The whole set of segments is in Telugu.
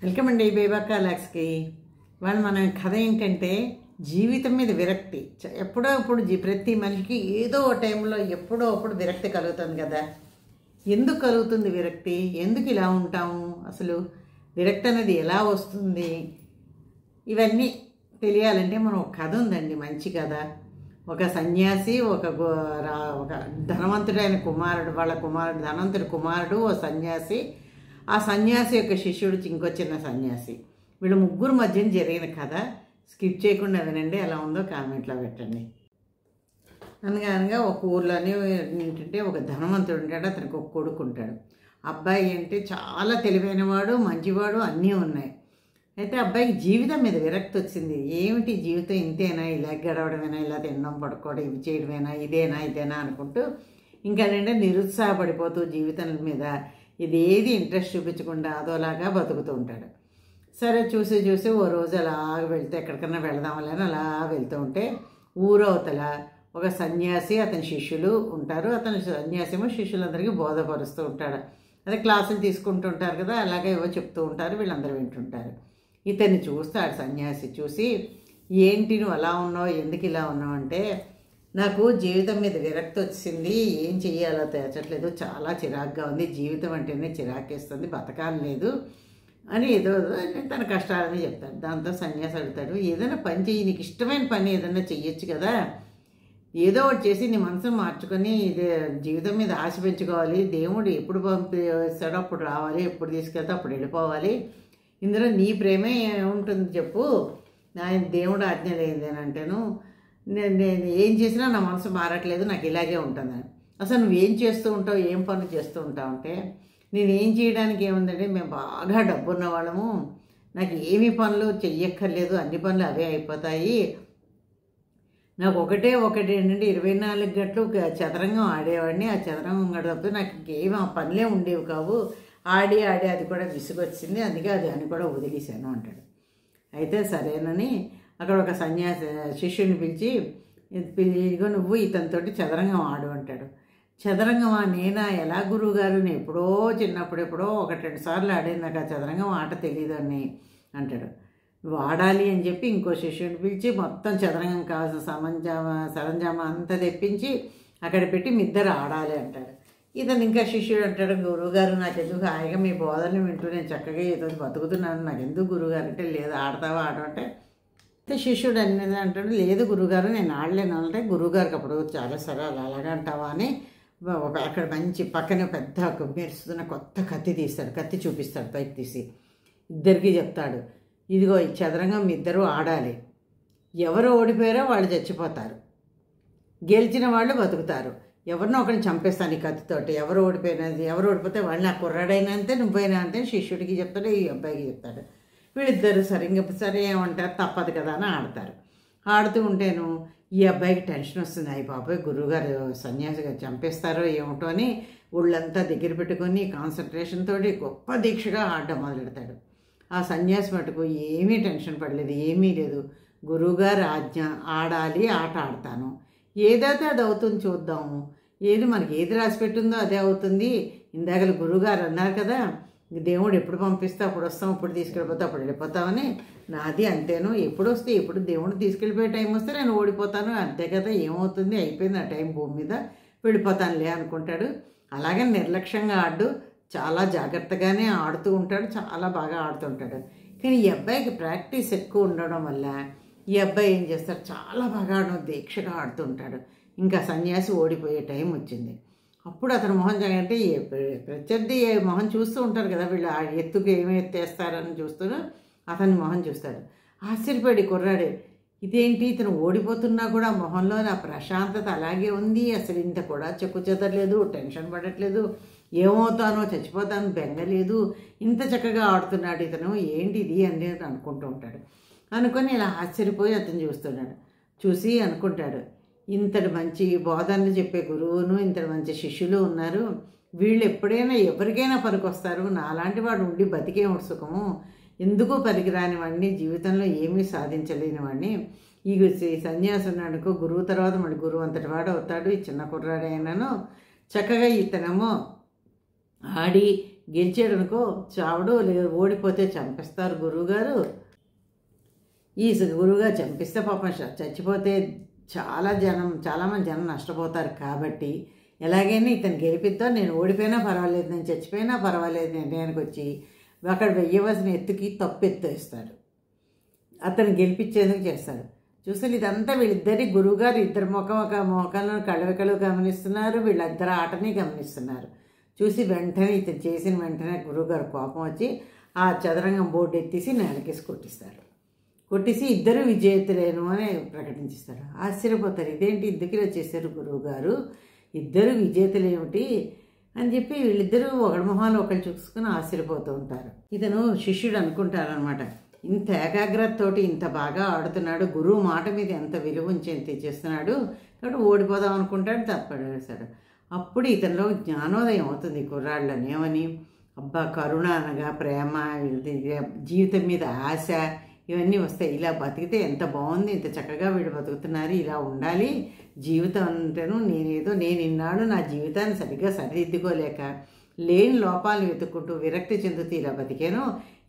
వెల్కమ్ అండి బేబక్క లాక్స్కి. వాళ్ళు మన కథ ఏంటంటే జీవితం మీద విరక్తి. ఎప్పుడో అప్పుడు ప్రతి మనిషికి ఏదో ఒక టైంలో ఎప్పుడో అప్పుడు విరక్తి కలుగుతుంది కదా. ఎందుకు కలుగుతుంది విరక్తి? ఎందుకు ఇలా ఉంటాము? అసలు విరక్తి అనేది ఎలా వస్తుంది? ఇవన్నీ తెలియాలంటే మనం ఒక కథ ఉందండి, మంచి కథ. ఒక సన్యాసి, ఒక ధనవంతుడైన కుమారుడు, వాళ్ళ కుమారుడు ధనవంతుడి కుమారుడు, ఓ సన్యాసి, ఆ సన్యాసి యొక్క శిష్యుడు ఇంకో చిన్న సన్యాసి. వీళ్ళ ముగ్గురు మధ్యన జరిగిన కథ. స్కిప్ చేయకుండా వినండి, ఎలా ఉందో కామెంట్లో పెట్టండి. అనగా ఒక ఊర్లోనే ఏంటంటే ఒక ధనవంతుడు ఉంటాడు, అతనికి ఒక కొడుకు ఉంటాడు. అబ్బాయి అంటే చాలా తెలివైనవాడు, మంచివాడు, అన్నీ ఉన్నాయి. అయితే అబ్బాయికి జీవితం మీద విరక్తి వచ్చింది. ఏమిటి జీవితం ఇంతేనా, ఇలా గడవడమేనా, ఇలా తినడం పడుకోవడం, ఇవి చేయడమేనా, ఇదేనా అనుకుంటూ ఇంకా ఏంటంటే నిరుత్సాహపడిపోతూ జీవితం మీద ఇది ఏది ఇంట్రెస్ట్ చూపించకుండా అదోలాగా బతుకుతూ ఉంటాడు. సరే చూసి ఓ రోజు అలా వెళ్తే ఎక్కడికన్నా వెళదామని అలా వెళ్తూ ఉంటే ఊరవతల ఒక సన్యాసి, అతని శిష్యులు ఉంటారు. అతని సన్యాసేమో శిష్యులందరికీ బోధపరుస్తూ ఉంటాడు. అదే క్లాసులు తీసుకుంటూ ఉంటారు కదా, అలాగే ఏవో చెప్తూ ఉంటారు, వీళ్ళందరూ వింటుంటారు. ఇతన్ని చూస్తాడు సన్యాసి. చూసి, ఏంటి నువ్వు అలా ఉన్నావు, ఎందుకు ఇలా ఉన్నావు అంటే, నాకు జీవితం మీద విరక్తి వచ్చింది, ఏం చెయ్యాలో తేచట్లేదు, చాలా చిరాగ్గా ఉంది, జీవితం అంటేనే చిరాకేస్తుంది, బతకాలి లేదు అని ఏదో తన కష్టాలని చెప్తాడు. దాంతో సన్యాసి అడుగుతాడు, ఏదైనా పని చెయ్యి, నీకు ఇష్టమైన పని ఏదైనా చెయ్యొచ్చు కదా, ఏదో ఒకటి చేసి నీ మనసును మార్చుకొని జీవితం మీద ఆశ పెంచుకోవాలి, దేవుడు ఎప్పుడు పంపిస్తాడో అప్పుడు రావాలి, ఎప్పుడు తీసుకెళ్తే అప్పుడు వెళ్ళిపోవాలి, ఇందులో నీ ప్రేమే ఉంటుంది చెప్పు, నా దేవుడు ఆజ్ఞ లేదేనంటేను నేను ఏం చేసినా నా మనసు మారట్లేదు, నాకు ఇలాగే ఉంటుందని. అసలు నువ్వేం చేస్తూ ఉంటావు, ఏం పనులు చేస్తూ ఉంటావు అంటే, నేనేం చేయడానికి ఏముందంటే, మేము బాగా డబ్బున్న వాళ్ళము, నాకు ఏమి పనులు చెయ్యక్కర్లేదు, అన్ని పనులు అవే అయిపోతాయి, నాకు ఒకటి ఏంటంటే 24 గంటలు చదరంగం ఆడేవాడిని, ఆ చదరంగం గడిపి నాకు ఇంకేమి ఆ పనులే ఉండేవి కావు, ఆడి అది కూడా విసుగొచ్చింది, అందుకే అని కూడా వదిలేశాను అంటాడు. అయితే సరేనని అక్కడ ఒక సన్యాసి శిష్యుని పిలిచి ఇదిగో నువ్వు ఇతనితోటి చదరంగం ఆడు అంటాడు. చదరంగమా, నేనా, ఎలా గురువుగారు, నేను ఎప్పుడో చిన్నప్పుడు ఎప్పుడో 1-2 సార్లు ఆడాను, నాకు ఆ చదరంగం ఆట తెలియదని అంటాడు. నువ్వు ఆడాలి అని చెప్పి ఇంకో శిష్యుని పిలిచి మొత్తం చదరంగం కావాల్సిన సరంజామా అంతా తెప్పించి అక్కడ పెట్టి మీ ఇద్దరు ఆడాలి అంటాడు. ఇతను ఇంకా శిష్యుడు అంటాడు, గురువుగారు నాకు ఎందుకు, హాయిగా మీ బోధనలు వింటూ నేను చక్కగా ఈరోజు బతుకుతున్నాను, నాకు ఎందుకు గురువుగారు అంటే, లేదు ఆడతావా ఆడమంటే, అయితే శిష్యుడు అనేది అంటాడు, లేదు గురువుగారు నేను ఆడలేను అంటే, గురువుగారికి అప్పుడు చాలా సరే అలాగా అంటావా అని అక్కడ మంచి పక్కన పెద్ద మెరుస్తున్న కొత్త కత్తి తీస్తాడు, కత్తి చూపిస్తాడు, పైకి తీసి ఇద్దరికి చెప్తాడు, ఇదిగో ఈ చదరంగం మీ ఇద్దరు ఆడాలి, ఎవరు ఓడిపోయారో వాళ్ళు చచ్చిపోతారు, గెలిచిన వాళ్ళు బతుకుతారు, ఎవరినో ఒకరిని చంపేస్తాను ఈ కత్తితోటి, ఎవరు ఓడిపోతే వాళ్ళు నా కుర్రాడైనా అంతే, నువ్వైనా అంతే శిష్యుడికి చెప్తాడు, ఈ అబ్బాయికి చెప్తాడు. వీళ్ళిద్దరు సరే ఏమంటారు, తప్పదు కదా అని ఆడతారు. ఆడుతూ ఉంటేను ఈ అబ్బాయికి టెన్షన్ వస్తుంది, అయ్యి బాబాయ్ గురువుగారు సన్యాసిగా చంపేస్తారో ఏమిటో అని ఒళ్ళంతా దగ్గర పెట్టుకొని కాన్సన్ట్రేషన్ తోటి గొప్ప దీక్షగా ఆడడం మొదలెడతాడు. ఆ సన్యాసి మటుకు ఏమీ టెన్షన్ పడలేదు, ఏమీ లేదు, గురువుగారు ఆజ్ఞ, ఆడాలి, ఆట ఆడతాను, ఏదైతే అది అవుతుంది చూద్దాము, మనకి ఏది రాసి పెట్టిందో అదే అవుతుంది, ఇందాక గురువుగారు అన్నారు కదా, దేవుడు ఎప్పుడు పంపిస్తే అప్పుడు వస్తాం, అప్పుడు తీసుకెళ్ళిపోతే అప్పుడు వెళ్ళిపోతామని, నాది అంతేను, ఎప్పుడు వస్తే ఎప్పుడు దేవుడు తీసుకెళ్ళిపోయే టైం వస్తే నేను ఓడిపోతాను, అంతే కదా, ఏమవుతుంది, అయిపోయింది ఆ టైం, భూమి మీద వెళ్ళిపోతానులే అనుకుంటాడు. అలాగే నిర్లక్ష్యంగా ఆడు, చాలా జాగ్రత్తగానే ఆడుతూ ఉంటాడు, చాలా బాగా ఆడుతుంటాడు. కానీ ఈ అబ్బాయికి ప్రాక్టీస్ ఎక్కువ ఉండడం వల్ల ఈ అబ్బాయి ఏం చేస్తాడు, చాలా బాగా దీక్షగా ఆడుతుంటాడు. ఇంకా సన్యాసి ఓడిపోయే టైం వచ్చింది. అప్పుడు అతను మొహం అంటే ప్రత్యర్థి మొహం చూస్తూ ఉంటారు కదా, వీళ్ళు ఆ ఎత్తుకు ఏమి ఎత్తేస్తారని చూస్తూ అతని మొహం చూస్తాడు. ఆశ్చర్యపడి కుర్రాడే, ఇదేంటి ఇతను ఓడిపోతున్నా కూడా మొహంలో నా ప్రశాంతత అలాగే ఉంది, అసలు ఇంత కూడా చెక్కు చెదరలేదు, టెన్షన్ పడట్లేదు, ఏమవుతానో చచ్చిపోతాను బెంగలేదు, ఇంత చక్కగా ఆడుతున్నాడు ఇతను, ఏంటి ఇది అని అనుకుంటూ ఉంటాడు. అనుకొని ఇలా ఆశ్చర్యపోయి అతను చూస్తున్నాడు. చూసి అనుకుంటాడు, ఇంతటి మంచి బోధనలు చెప్పే గురువును, ఇంతటి మంచి శిష్యులు ఉన్నారు, వీళ్ళు ఎప్పుడైనా ఎవరికైనా పనికొస్తారు, నాలాంటి వాడు ఉండి బతికే సుఖము, ఎందుకు పనికిరాని వాడిని, జీవితంలో ఏమీ సాధించలేని వాడిని, ఈ సన్యాసి ఉన్నాడుకో గురువు తర్వాత మళ్ళీ గురువు అంతటి వాడు అవుతాడు, ఈ చిన్న కుర్రాడైనాను చక్కగా ఇతనేమో ఆడి గెలిచాడు అనుకో చావడు, లేదు ఓడిపోతే చంపేస్తారు గురువుగారు. ఈ గురువుగారు చంపిస్తే పాపం చచ్చిపోతే చాలామంది జనం నష్టపోతారు. కాబట్టి ఎలాగైనా ఇతను గెలిపిద్దాం, నేను ఓడిపోయినా పర్వాలేదు, నేను చచ్చిపోయినా పర్వాలేదు నిర్ణయానికి వచ్చి అక్కడ వెయ్యవలసిన ఎత్తుకి తప్పు ఎత్తేస్తాడు. అతను గెలిపించేందుకు చేస్తాడు. చూసారు, ఇదంతా వీళ్ళిద్దరి గురువుగారు ఇద్దరు మొఖంలో కళవికలు గమనిస్తున్నారు, వీళ్ళిద్దరు ఆటని గమనిస్తున్నారు. చూసి వెంటనే ఇతను చేసిన వెంటనే గురువుగారు కోపం వచ్చి ఆ చదరంగం బోర్డు ఎత్తేసి నేలకేసి కొట్టిస్తారు. కొట్టేసి ఇద్దరు విజేతలేను అని ప్రకటించిస్తారు. ఆశ్చర్యపోతారు, ఇదేంటి ఇందుకు వచ్చేసారు గురువుగారు, ఇద్దరు విజేతలేమిటి అని చెప్పి వీళ్ళిద్దరూ ఒకరి మొహాలు ఒకరు చూసుకుని ఆశ్చర్యపోతూ ఉంటారు. ఇతను శిష్యుడు అనుకుంటారనమాట, ఇంత ఏకాగ్రతతోటి ఇంత బాగా ఆడుతున్నాడు, గురువు మాట మీద ఎంత విలువ ఉంచి ఎంత చేస్తున్నాడు, కాబట్టి ఓడిపోదాం అనుకుంటాడు, తప్పడేశాడు. అప్పుడు ఇతనిలో జ్ఞానోదయం అవుతుంది కుర్రాళ్ళని. ఏమని, అబ్బా కరుణ అనగా ప్రేమ, జీవితం మీద ఆశ ఇవన్నీ వస్తాయి. ఇలా బతికితే ఎంత బాగుంది, ఇంత చక్కగా వీడు బతుకుతున్నారు, ఇలా ఉండాలి జీవితం అంటేను. నేను ఇన్నాడు నా జీవితాన్ని సరిగ్గా సరిదిద్దుకోలేక లేని లోపాలను వెతుక్కుంటూ విరక్తి చెందుతూ ఇలా బతికాను,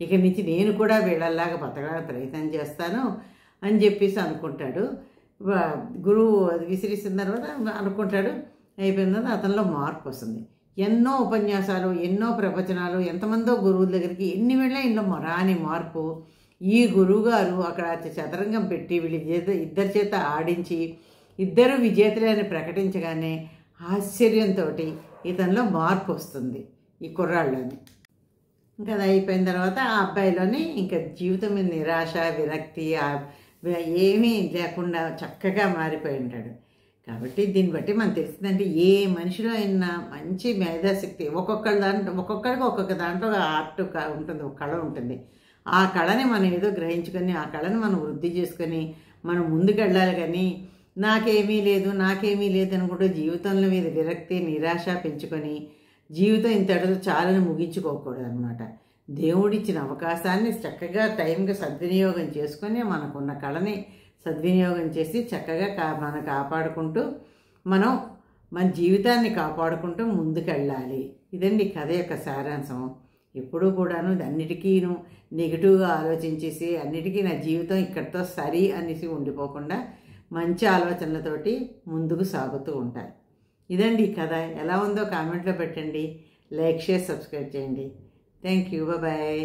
ఇక నుంచి నేను కూడా వీళ్ళలాగా బతకడానికి ప్రయత్నం చేస్తాను అని చెప్పేసి అనుకుంటాడు. గురువు విసిరిసిన తర్వాత అనుకుంటాడు, అయిపోయిన తర్వాత అతనిలో మార్పు వస్తుంది. ఎన్నో ఉపన్యాసాలు, ఎన్నో ప్రవచనాలు, ఎంతమందో గురువుల దగ్గరికి ఎన్ని వెళ్ళా ఇంట్లో రాని మార్పు. ఈ గురువుగారు అక్కడ చదరంగం పెట్టి వీళ్ళ ఇద్దరి చేత ఆడించి ఇద్దరు విజేతలని ప్రకటించగానే ఆశ్చర్యంతో ఇతనిలో మార్పు వస్తుంది ఈ కుర్రాళ్ళని. ఇంకా అది అయిపోయిన తర్వాత ఆ అబ్బాయిలోని ఇంకా జీవితం మీద నిరాశ, విరక్తి ఏమీ లేకుండా చక్కగా మారిపోయి ఉంటాడు. కాబట్టి దీన్ని బట్టి మనకు తెలిసిందంటే ఏ మనిషిలో అయినా మంచి మేధాశక్తి, ఒక్కొక్కరికి ఒక్కొక్క దాంట్లో ఆర్ట్ ఉంటుంది, ఒక కళ ఉంటుంది. ఆ కళని మనం ఏదో గ్రహించుకొని ఆ కళని మనం వృద్ధి చేసుకొని మనం ముందుకెళ్ళాలి. కానీ నాకేమీ లేదు అనుకుంటూ జీవితంలో మీద విరక్తి, నిరాశ పెంచుకొని జీవితం ఇంతటితో చాలని ముగించుకోకూడదు అనమాట. దేవుడిచ్చిన అవకాశాన్ని చక్కగా టైంకి సద్వినియోగం చేసుకొని మనకున్న కళని సద్వినియోగం చేసి చక్కగా మనం కాపాడుకుంటూ మన జీవితాన్ని కాపాడుకుంటూ ముందుకెళ్ళాలి. ఇదండి కథ యొక్క సారాంశం. ఎప్పుడూ కూడాను అన్నిటికీను నెగిటివ్గా ఆలోచించేసి అన్నిటికీ నా జీవితం ఇక్కడితో సరి అనేసి ఉండిపోకుండా మంచి ఆలోచనలతోటి ముందుకు సాగుతూ ఉంటాయి. ఇదండి ఈ కథ. ఎలా ఉందో కామెంట్లో పెట్టండి, లైక్, షేర్, సబ్స్క్రైబ్ చేయండి. Thank you, bye.